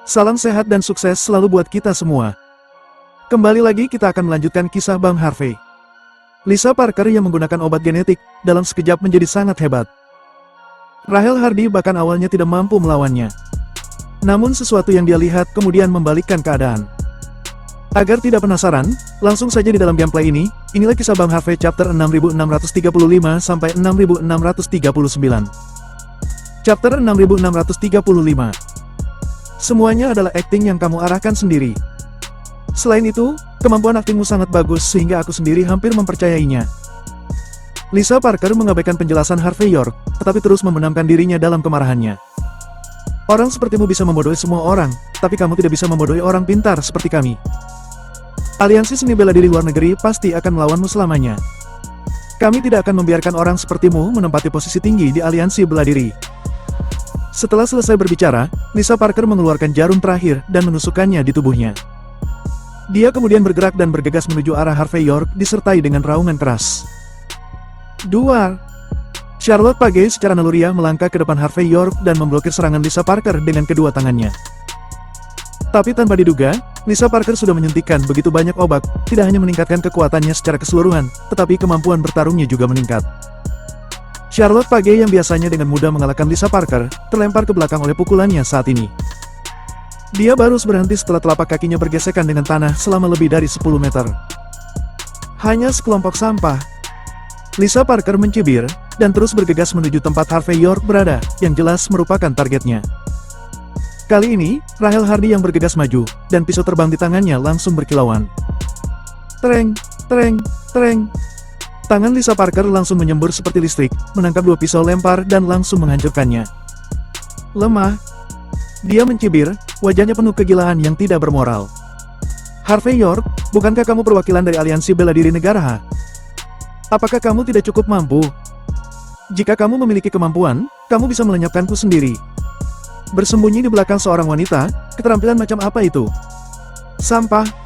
Salam sehat dan sukses selalu buat kita semua. Kembali lagi kita akan melanjutkan kisah Bang Harvey. Lisa Parker yang menggunakan obat genetik, dalam sekejap menjadi sangat hebat. Rahel Hardy bahkan awalnya tidak mampu melawannya. Namun sesuatu yang dia lihat kemudian membalikkan keadaan. Agar tidak penasaran, langsung saja di dalam gameplay ini, inilah kisah Bang Harvey chapter 6635 sampai 6639. Chapter 6635. Semuanya adalah akting yang kamu arahkan sendiri. Selain itu, kemampuan aktingmu sangat bagus sehingga aku sendiri hampir mempercayainya. Lisa Parker mengabaikan penjelasan Harvey York, tetapi terus membenamkan dirinya dalam kemarahannya. Orang sepertimu bisa membodohi semua orang, tapi kamu tidak bisa membodohi orang pintar seperti kami. Aliansi seni bela diri luar negeri pasti akan melawanmu selamanya. Kami tidak akan membiarkan orang sepertimu menempati posisi tinggi di aliansi bela diri. Setelah selesai berbicara, Lisa Parker mengeluarkan jarum terakhir dan menusukkannya di tubuhnya. Dia kemudian bergerak dan bergegas menuju arah Harvey York disertai dengan raungan keras. Duar! Charlotte Page secara naluriah melangkah ke depan Harvey York dan memblokir serangan Lisa Parker dengan kedua tangannya. Tapi tanpa diduga, Lisa Parker sudah menyuntikkan begitu banyak obat, tidak hanya meningkatkan kekuatannya secara keseluruhan, tetapi kemampuan bertarungnya juga meningkat. Charlotte Page yang biasanya dengan mudah mengalahkan Lisa Parker, terlempar ke belakang oleh pukulannya saat ini. Dia baru berhenti setelah telapak kakinya bergesekan dengan tanah selama lebih dari 10 meter. Hanya sekelompok sampah. Lisa Parker mencibir, dan terus bergegas menuju tempat Harvey York berada, yang jelas merupakan targetnya. Kali ini, Rahel Hardy yang bergegas maju, dan pisau terbang di tangannya langsung berkilauan. Tereng, tereng, tereng. Tangan Lisa Parker langsung menyembur seperti listrik, menangkap dua pisau lempar dan langsung menghancurkannya. Lemah. Dia mencibir, wajahnya penuh kegilaan yang tidak bermoral. Harvey York, bukankah kamu perwakilan dari aliansi bela diri negara H? Apakah kamu tidak cukup mampu? Jika kamu memiliki kemampuan, kamu bisa melenyapkanku sendiri. Bersembunyi di belakang seorang wanita, keterampilan macam apa itu? Sampah.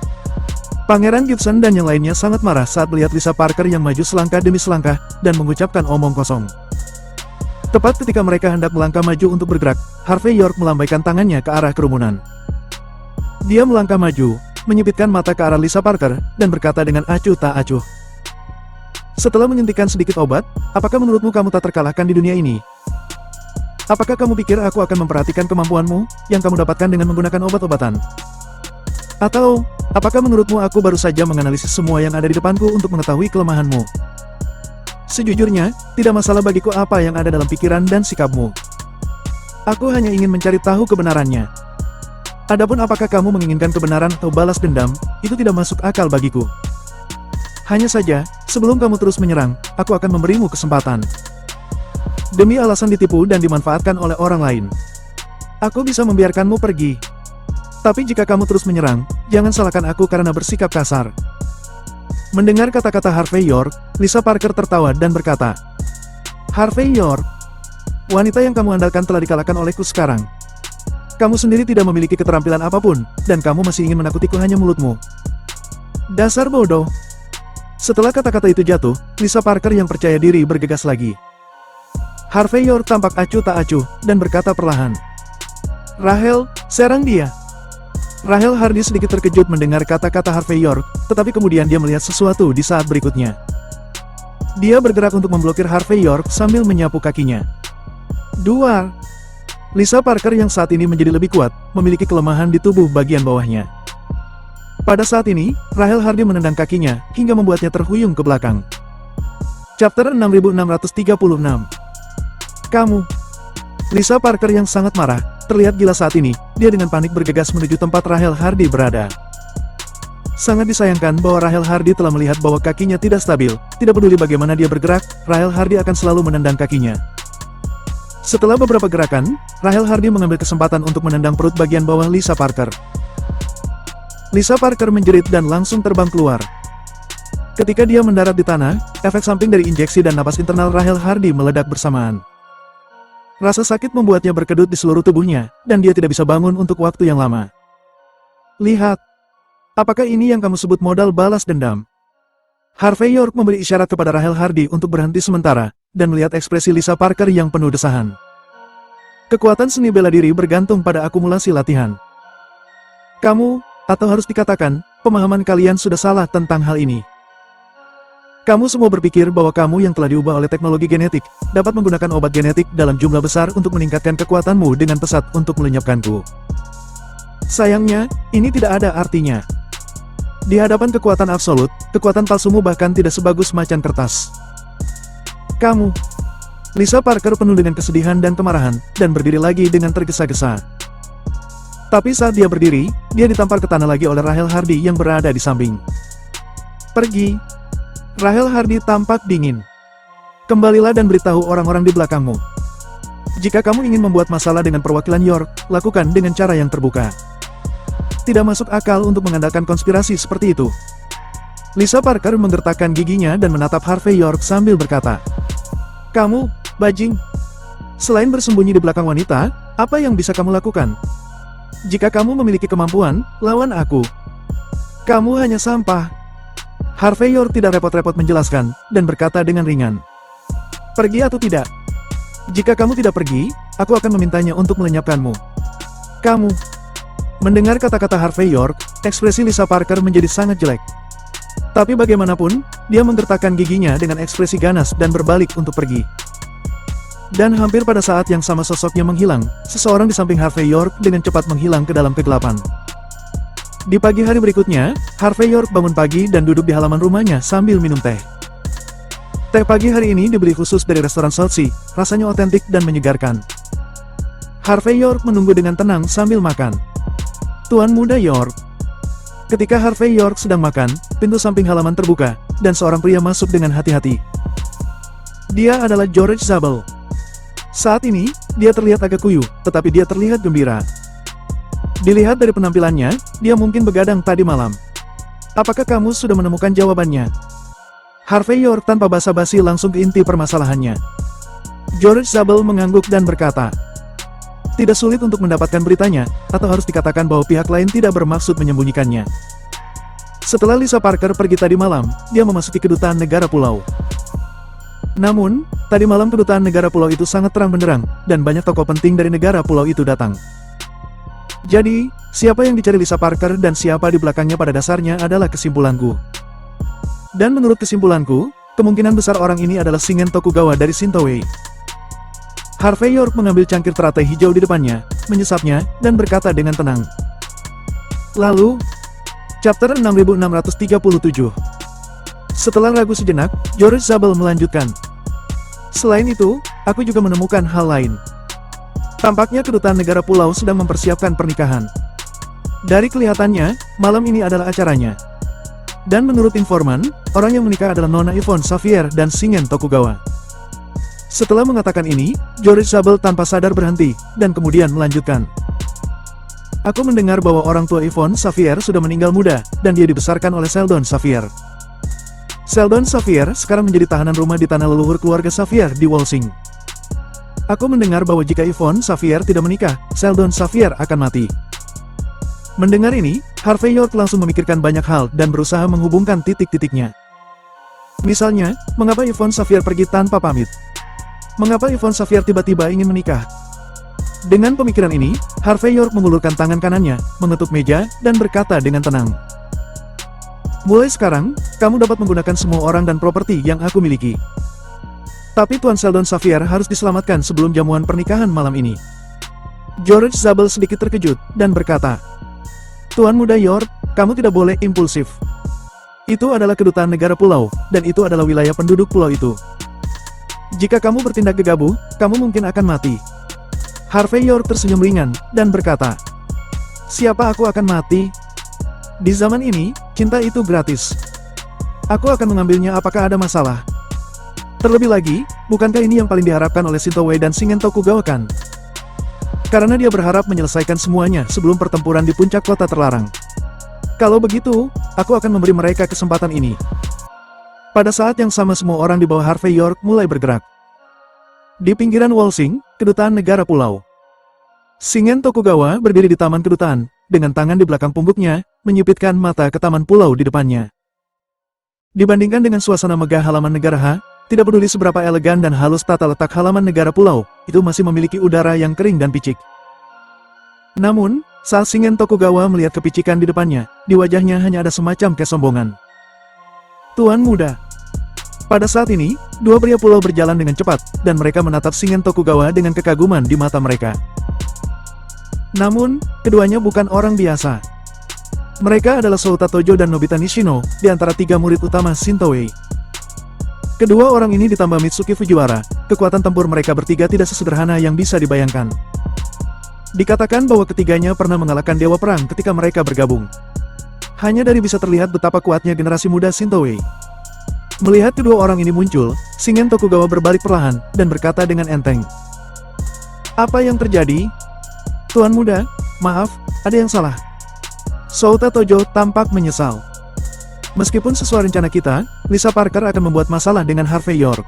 Pangeran Gibson dan yang lainnya sangat marah saat melihat Lisa Parker yang maju selangkah demi selangkah, dan mengucapkan omong kosong. Tepat ketika mereka hendak melangkah maju untuk bergerak, Harvey York melambaikan tangannya ke arah kerumunan. Dia melangkah maju, menyipitkan mata ke arah Lisa Parker, dan berkata dengan acuh tak acuh. Setelah menyuntikkan sedikit obat, apakah menurutmu kamu tak terkalahkan di dunia ini? Apakah kamu pikir aku akan memperhatikan kemampuanmu, yang kamu dapatkan dengan menggunakan obat-obatan? Atau, apakah menurutmu aku baru saja menganalisis semua yang ada di depanku untuk mengetahui kelemahanmu? Sejujurnya, tidak masalah bagiku apa yang ada dalam pikiran dan sikapmu. Aku hanya ingin mencari tahu kebenarannya. Adapun apakah kamu menginginkan kebenaran atau balas dendam, itu tidak masuk akal bagiku. Hanya saja, sebelum kamu terus menyerang, aku akan memberimu kesempatan. Demi alasan ditipu dan dimanfaatkan oleh orang lain, aku bisa membiarkanmu pergi. Tapi jika kamu terus menyerang, jangan salahkan aku karena bersikap kasar. Mendengar kata-kata Harvey York, Lisa Parker tertawa dan berkata, Harvey York, wanita yang kamu andalkan telah dikalahkan olehku sekarang. Kamu sendiri tidak memiliki keterampilan apapun, dan kamu masih ingin menakutiku hanya mulutmu. Dasar bodoh. Setelah kata-kata itu jatuh, Lisa Parker yang percaya diri bergegas lagi. Harvey York tampak acuh tak acuh, dan berkata perlahan, Rahel, serang dia. Rahel Hardy sedikit terkejut mendengar kata-kata Harvey York, tetapi kemudian dia melihat sesuatu di saat berikutnya. Dia bergerak untuk memblokir Harvey York sambil menyapu kakinya. Duar! Lisa Parker yang saat ini menjadi lebih kuat, memiliki kelemahan di tubuh bagian bawahnya. Pada saat ini, Rahel Hardy menendang kakinya, hingga membuatnya terhuyung ke belakang. Chapter 6636. Kamu! Lisa Parker yang sangat marah, terlihat gila saat ini, dia dengan panik bergegas menuju tempat Rahel Hardy berada. Sangat disayangkan bahwa Rahel Hardy telah melihat bahwa kakinya tidak stabil, tidak peduli bagaimana dia bergerak, Rahel Hardy akan selalu menendang kakinya. Setelah beberapa gerakan, Rahel Hardy mengambil kesempatan untuk menendang perut bagian bawah Lisa Parker. Lisa Parker menjerit dan langsung terbang keluar. Ketika dia mendarat di tanah, efek samping dari injeksi dan napas internal Rahel Hardy meledak bersamaan. Rasa sakit membuatnya berkedut di seluruh tubuhnya, dan dia tidak bisa bangun untuk waktu yang lama. Lihat. Apakah ini yang kamu sebut modal balas dendam? Harvey York memberi isyarat kepada Rahel Hardy untuk berhenti sementara, dan melihat ekspresi Lisa Parker yang penuh desahan. Kekuatan seni bela diri bergantung pada akumulasi latihan. Atau harus dikatakan, pemahaman kalian sudah salah tentang hal ini. Kamu semua berpikir bahwa kamu yang telah diubah oleh teknologi genetik, dapat menggunakan obat genetik dalam jumlah besar untuk meningkatkan kekuatanmu dengan pesat untuk melenyapkanku. Sayangnya, ini tidak ada artinya. Di hadapan kekuatan absolut, kekuatan palsumu bahkan tidak sebagus macan kertas. Kamu. Lisa Parker penuh dengan kesedihan dan kemarahan, dan berdiri lagi dengan tergesa-gesa. Tapi saat dia berdiri, dia ditampar ke tanah lagi oleh Rahel Hardy yang berada di samping. Pergi. Rahel Hardy tampak dingin. Kembalilah dan beritahu orang-orang di belakangmu. Jika kamu ingin membuat masalah dengan perwakilan York, lakukan dengan cara yang terbuka. Tidak masuk akal untuk mengandalkan konspirasi seperti itu. Lisa Parker menggertakkan giginya dan menatap Harvey York sambil berkata, "Kamu, bajing. Selain bersembunyi di belakang wanita, apa yang bisa kamu lakukan? Jika kamu memiliki kemampuan, lawan aku. Kamu hanya sampah." Harvey York tidak repot-repot menjelaskan, dan berkata dengan ringan, "Pergi atau tidak? Jika kamu tidak pergi, aku akan memintanya untuk melenyapkanmu." Kamu. Mendengar kata-kata Harvey York, ekspresi Lisa Parker menjadi sangat jelek. Tapi bagaimanapun, dia menggertakkan giginya dengan ekspresi ganas dan berbalik untuk pergi. Dan hampir pada saat yang sama sosoknya menghilang, seseorang di samping Harvey York dengan cepat menghilang ke dalam kegelapan. Di pagi hari berikutnya, Harvey York bangun pagi dan duduk di halaman rumahnya sambil minum teh. Teh pagi hari ini dibeli khusus dari restoran Southsea, rasanya otentik dan menyegarkan. Harvey York menunggu dengan tenang sambil makan. Tuan Muda York. Ketika Harvey York sedang makan, pintu samping halaman terbuka, dan seorang pria masuk dengan hati-hati. Dia adalah George Zabel. Saat ini, dia terlihat agak kuyu, tetapi dia terlihat gembira. Dilihat dari penampilannya, dia mungkin begadang tadi malam. Apakah kamu sudah menemukan jawabannya? Harvey York tanpa basa-basi langsung ke inti permasalahannya. George Zabel mengangguk dan berkata, "Tidak sulit untuk mendapatkan beritanya, atau harus dikatakan bahwa pihak lain tidak bermaksud menyembunyikannya." Setelah Lisa Parker pergi tadi malam, dia memasuki kedutaan negara pulau. Namun, tadi malam kedutaan negara pulau itu sangat terang benderang, dan banyak tokoh penting dari negara pulau itu datang. Jadi, siapa yang dicari Lisa Parker dan siapa di belakangnya pada dasarnya adalah kesimpulanku. Dan menurut kesimpulanku, kemungkinan besar orang ini adalah Shingen Tokugawa dari Shintowei. Harvey York mengambil cangkir teratai hijau di depannya, menyesapnya, dan berkata dengan tenang. Lalu, Chapter 6637. Setelah ragu sejenak, George Zabel melanjutkan. Selain itu, aku juga menemukan hal lain. Tampaknya kedutaan negara pulau sedang mempersiapkan pernikahan. Dari kelihatannya, malam ini adalah acaranya. Dan menurut informan, orang yang menikah adalah Nona Yvonne Xavier dan Shingen Tokugawa. Setelah mengatakan ini, George Zabel tanpa sadar berhenti, dan kemudian melanjutkan. Aku mendengar bahwa orang tua Yvonne Xavier sudah meninggal muda, dan dia dibesarkan oleh Sheldon Xavier. Sheldon Xavier sekarang menjadi tahanan rumah di tanah leluhur keluarga Xavier di Walsing. Aku mendengar bahwa jika Yvonne Xavier tidak menikah, Sheldon Xavier akan mati. Mendengar ini, Harvey York langsung memikirkan banyak hal dan berusaha menghubungkan titik-titiknya. Misalnya, mengapa Yvonne Xavier pergi tanpa pamit? Mengapa Yvonne Xavier tiba-tiba ingin menikah? Dengan pemikiran ini, Harvey York mengulurkan tangan kanannya, mengetuk meja, dan berkata dengan tenang. Mulai sekarang, kamu dapat menggunakan semua orang dan properti yang aku miliki. Tapi Tuan Sheldon Xavier harus diselamatkan sebelum jamuan pernikahan malam ini. George Zabel sedikit terkejut, dan berkata, Tuan Muda York, kamu tidak boleh impulsif. Itu adalah kedutaan negara pulau, dan itu adalah wilayah penduduk pulau itu. Jika kamu bertindak gegabah, kamu mungkin akan mati. Harvey York tersenyum ringan, dan berkata, siapa aku akan mati? Di zaman ini, cinta itu gratis. Aku akan mengambilnya apakah ada masalah. Terlebih lagi, bukankah ini yang paling diharapkan oleh Shintowei dan Shingen Tokugawa kan? Karena dia berharap menyelesaikan semuanya sebelum pertempuran di puncak kota terlarang. Kalau begitu, aku akan memberi mereka kesempatan ini. Pada saat yang sama semua orang di bawah Harvey York mulai bergerak. Di pinggiran Walsing, kedutaan negara pulau. Shingen Tokugawa berdiri di taman kedutaan, dengan tangan di belakang pungguknya, menyipitkan mata ke taman pulau di depannya. Dibandingkan dengan suasana megah halaman negara H, tidak peduli seberapa elegan dan halus tata letak halaman negara pulau, itu masih memiliki udara yang kering dan picik. Namun, Saat Shingen Tokugawa melihat kepicikan di depannya, di wajahnya hanya ada semacam kesombongan. Tuan muda. Pada saat ini, dua pria pulau berjalan dengan cepat, dan mereka menatap Shingen Tokugawa dengan kekaguman di mata mereka. Namun, keduanya bukan orang biasa. Mereka adalah Souta Tojo dan Nobita Nishino, di antara tiga murid utama Shinto Wei. Kedua orang ini ditambah Mitsuki Fujiwara, kekuatan tempur mereka bertiga tidak sesederhana yang bisa dibayangkan. Dikatakan bahwa ketiganya pernah mengalahkan Dewa Perang ketika mereka bergabung. Hanya dari bisa terlihat betapa kuatnya generasi muda Shinto Wei. Melihat kedua orang ini muncul, Shingen Tokugawa berbalik perlahan, dan berkata dengan enteng. Apa yang terjadi? Tuan muda, maaf, ada yang salah. Souta Tojo tampak menyesal. Meskipun sesuai rencana kita, Lisa Parker akan membuat masalah dengan Harvey York.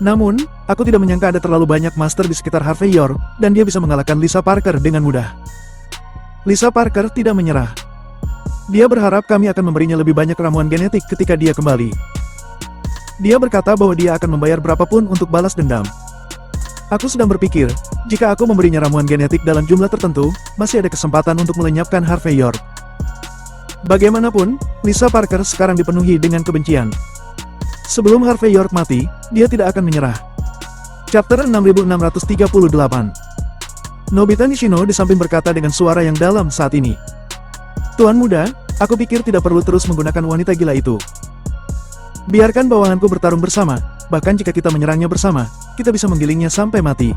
Namun, aku tidak menyangka ada terlalu banyak master di sekitar Harvey York, dan dia bisa mengalahkan Lisa Parker dengan mudah. Lisa Parker tidak menyerah. Dia berharap kami akan memberinya lebih banyak ramuan genetik ketika dia kembali. Dia berkata bahwa dia akan membayar berapapun untuk balas dendam. Aku sedang berpikir, jika aku memberinya ramuan genetik dalam jumlah tertentu, masih ada kesempatan untuk melenyapkan Harvey York. Bagaimanapun, Lisa Parker sekarang dipenuhi dengan kebencian. Sebelum Harvey York mati, dia tidak akan menyerah. Chapter 6638. Nobita Nishino di samping berkata dengan suara yang dalam saat ini. Tuan muda, aku pikir tidak perlu terus menggunakan wanita gila itu. Biarkan bawahanku bertarung bersama, bahkan jika kita menyerangnya bersama, kita bisa menggilingnya sampai mati.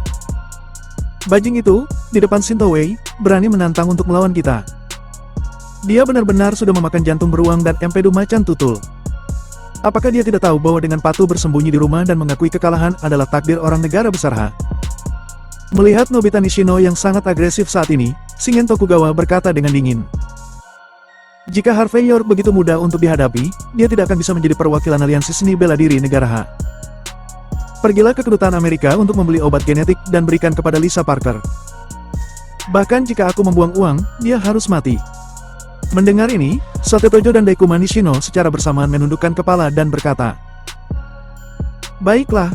Bajing itu, di depan Shinto Wei, berani menantang untuk melawan kita. Dia benar-benar sudah memakan jantung beruang dan empedu macan tutul. Apakah dia tidak tahu bahwa dengan patuh bersembunyi di rumah dan mengakui kekalahan adalah takdir orang negara besar ha? Melihat Nobita Nishino yang sangat agresif saat ini, Shingen Tokugawa berkata dengan dingin. Jika Harvey York begitu mudah untuk dihadapi, dia tidak akan bisa menjadi perwakilan aliansi seni bela diri negara H. Pergilah ke kedutaan Amerika untuk membeli obat genetik dan berikan kepada Lisa Parker. Bahkan jika aku membuang uang, dia harus mati. Mendengar ini, Souta Tojo dan Daikuma Nishino secara bersamaan menundukkan kepala dan berkata, baiklah.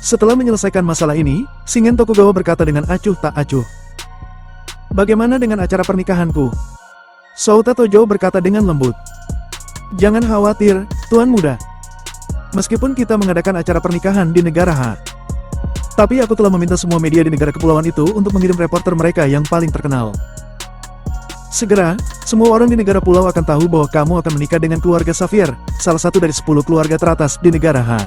Setelah menyelesaikan masalah ini, Shingen Tokugawa berkata dengan acuh tak acuh. Bagaimana dengan acara pernikahanku? Souta Tojo berkata dengan lembut. Jangan khawatir, Tuan muda. Meskipun kita mengadakan acara pernikahan di negara H, tapi aku telah meminta semua media di negara kepulauan itu untuk mengirim reporter mereka yang paling terkenal. Segera, semua orang di negara pulau akan tahu bahwa kamu akan menikah dengan keluarga Xavier, salah satu dari 10 keluarga teratas di negara H.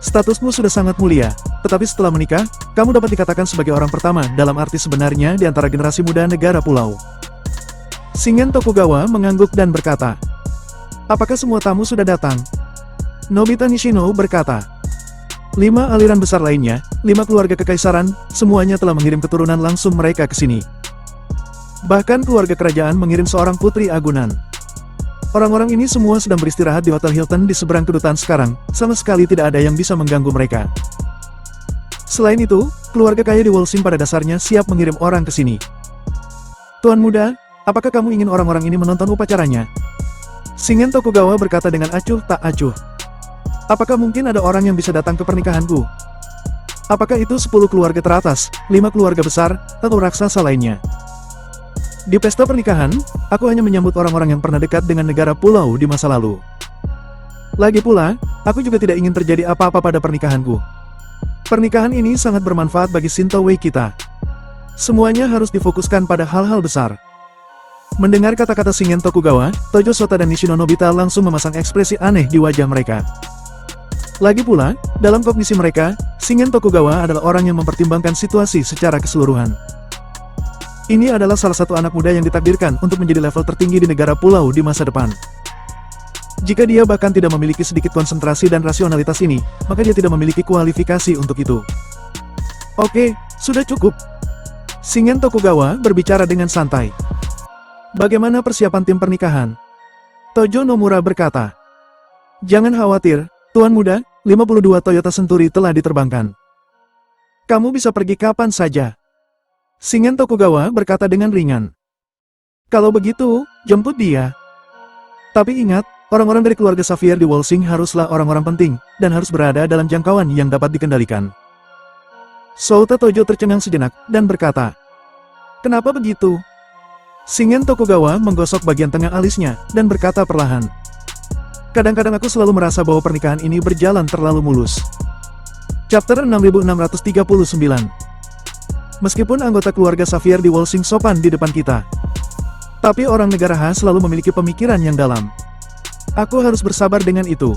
Statusmu sudah sangat mulia, tetapi setelah menikah, kamu dapat dikatakan sebagai orang pertama dalam arti sebenarnya di antara generasi muda negara pulau. Shingen Tokugawa mengangguk dan berkata, apakah semua tamu sudah datang? Nobita Nishino berkata, 5 aliran besar lainnya, 5 keluarga kekaisaran, semuanya telah mengirim keturunan langsung mereka ke sini. Bahkan keluarga kerajaan mengirim seorang putri agunan. Orang-orang ini semua sedang beristirahat di Hotel Hilton di seberang kedutaan sekarang, sama sekali tidak ada yang bisa mengganggu mereka. Selain itu, keluarga kaya di Wolsing pada dasarnya siap mengirim orang ke sini. Tuan muda, apakah kamu ingin orang-orang ini menonton upacaranya? Shingen Tokugawa berkata dengan acuh tak acuh. Apakah mungkin ada orang yang bisa datang ke pernikahanku? Apakah itu 10 keluarga teratas, 5 keluarga besar, atau raksasa lainnya? Di pesta pernikahan, aku hanya menyambut orang-orang yang pernah dekat dengan negara pulau di masa lalu. Lagi pula, aku juga tidak ingin terjadi apa-apa pada pernikahanku. Pernikahan ini sangat bermanfaat bagi Shinto Wei kita. Semuanya harus difokuskan pada hal-hal besar. Mendengar kata-kata Shingen Tokugawa, Tojo Sota dan Nishino Nobita langsung memasang ekspresi aneh di wajah mereka. Lagi pula, dalam kognisi mereka, Shingen Tokugawa adalah orang yang mempertimbangkan situasi secara keseluruhan. Ini adalah salah satu anak muda yang ditakdirkan untuk menjadi level tertinggi di negara pulau di masa depan. Jika dia bahkan tidak memiliki sedikit konsentrasi dan rasionalitas ini, maka dia tidak memiliki kualifikasi untuk itu. Oke, sudah cukup. Shingen Tokugawa berbicara dengan santai. Bagaimana persiapan tim pernikahan? Tojo Nomura berkata. Jangan khawatir, Tuan muda, 52 Toyota Century telah diterbangkan. Kamu bisa pergi kapan saja. Shingen Tokugawa berkata dengan ringan. Kalau begitu, jemput dia. Tapi ingat, orang-orang dari keluarga Xavier di Wolsing haruslah orang-orang penting, dan harus berada dalam jangkauan yang dapat dikendalikan. Souta Tojo tercengang sejenak, dan berkata, Kenapa begitu? Shingen Tokugawa menggosok bagian tengah alisnya, dan berkata perlahan. Kadang-kadang aku selalu merasa bahwa pernikahan ini berjalan terlalu mulus. Chapter 6639. Meskipun anggota keluarga Xavier di Wolsing sopan di depan kita, tapi orang negara Han selalu memiliki pemikiran yang dalam. Aku harus bersabar dengan itu.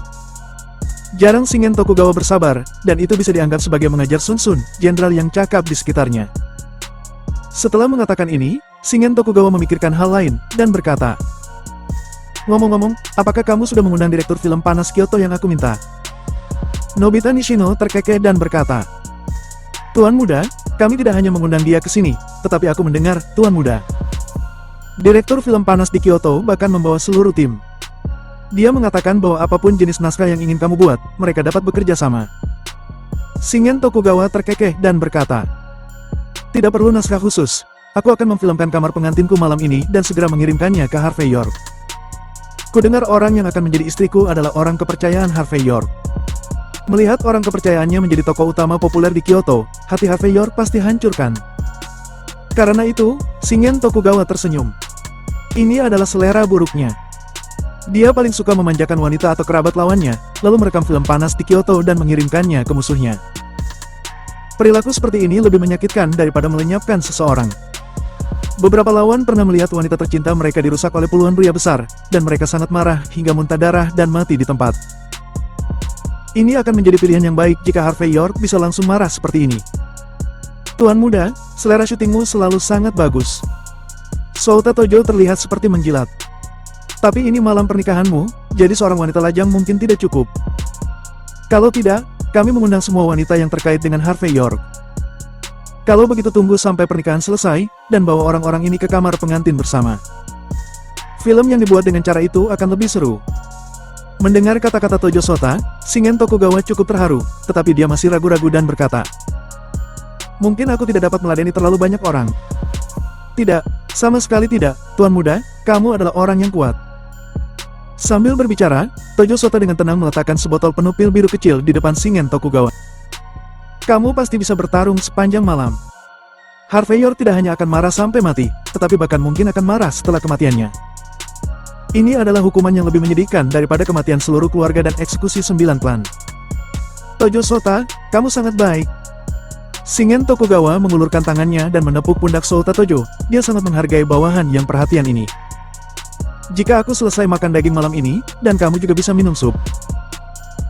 Jarang Shingen Tokugawa bersabar, dan itu bisa dianggap sebagai mengajar Sun Sun, jenderal yang cakap di sekitarnya. Setelah mengatakan ini, Shingen Tokugawa memikirkan hal lain, dan berkata, ngomong-ngomong, apakah kamu sudah mengundang direktur film panas Kyoto yang aku minta? Nobita Nishino terkekeh dan berkata, Tuan Muda, kami tidak hanya mengundang dia ke sini, tetapi aku mendengar, Tuan Muda. Direktur film panas di Kyoto bahkan membawa seluruh tim. Dia mengatakan bahwa apapun jenis naskah yang ingin kamu buat, mereka dapat bekerja sama. Shingen Tokugawa terkekeh dan berkata, tidak perlu naskah khusus, aku akan memfilmkan kamar pengantinku malam ini dan segera mengirimkannya ke Harvey York. Kudengar orang yang akan menjadi istriku adalah orang kepercayaan Harvey York. Melihat orang kepercayaannya menjadi tokoh utama populer di Kyoto, hati Harvey York pasti hancurkan. Karena itu, Shingen Tokugawa tersenyum. Ini adalah selera buruknya. Dia paling suka memanjakan wanita atau kerabat lawannya, lalu merekam film panas di Kyoto dan mengirimkannya ke musuhnya. Perilaku seperti ini lebih menyakitkan daripada melenyapkan seseorang. Beberapa lawan pernah melihat wanita tercinta mereka dirusak oleh puluhan pria besar, dan mereka sangat marah hingga muntah darah dan mati di tempat. Ini akan menjadi pilihan yang baik jika Harvey York bisa langsung marah seperti ini. Tuan Muda, selera syutingmu selalu sangat bagus. Souta Tojo terlihat seperti menjilat. Tapi ini malam pernikahanmu, jadi seorang wanita lajang mungkin tidak cukup. Kalau tidak, kami mengundang semua wanita yang terkait dengan Harvey York. Kalau begitu tunggu sampai pernikahan selesai, dan bawa orang-orang ini ke kamar pengantin bersama. Film yang dibuat dengan cara itu akan lebih seru. Mendengar kata-kata Tojo Sota, Shingen Tokugawa cukup terharu, tetapi dia masih ragu-ragu dan berkata, mungkin aku tidak dapat meladeni terlalu banyak orang. Tidak, sama sekali tidak, Tuan Muda, kamu adalah orang yang kuat. Sambil berbicara, Tojo Sota dengan tenang meletakkan sebotol penuh pil biru kecil di depan Shingen Tokugawa. Kamu pasti bisa bertarung sepanjang malam. Harvey York tidak hanya akan marah sampai mati, tetapi bahkan mungkin akan marah setelah kematiannya. Ini adalah hukuman yang lebih menyedihkan daripada kematian seluruh keluarga dan eksekusi 9 klan. Tojo Sota, kamu sangat baik. Shingen Tokugawa mengulurkan tangannya dan menepuk pundak Souta Tojo. Dia sangat menghargai bawahan yang perhatian ini. Jika aku selesai makan daging malam ini, dan kamu juga bisa minum sup.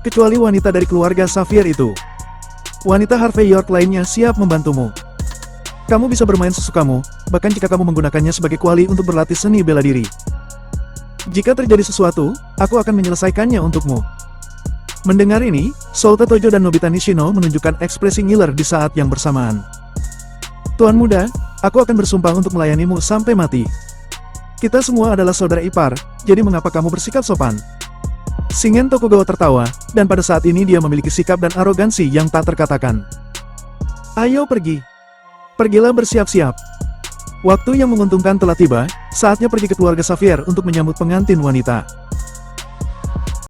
Kecuali wanita dari keluarga Xavier itu. Wanita Harvey York lainnya siap membantumu. Kamu bisa bermain sesukamu, bahkan jika kamu menggunakannya sebagai kuali untuk berlatih seni bela diri. Jika terjadi sesuatu, aku akan menyelesaikannya untukmu. Mendengar ini, Souta Tojo dan Nobita Nishino menunjukkan ekspresi ngiler di saat yang bersamaan. Tuan Muda, aku akan bersumpah untuk melayanimu sampai mati. Kita semua adalah saudara ipar, jadi mengapa kamu bersikap sopan? Shingen Tokugawa tertawa, dan pada saat ini dia memiliki sikap dan arogansi yang tak terkatakan. Ayo pergi. Pergilah bersiap-siap. Waktu yang menguntungkan telah tiba, saatnya pergi ke keluarga Xavier untuk menyambut pengantin wanita.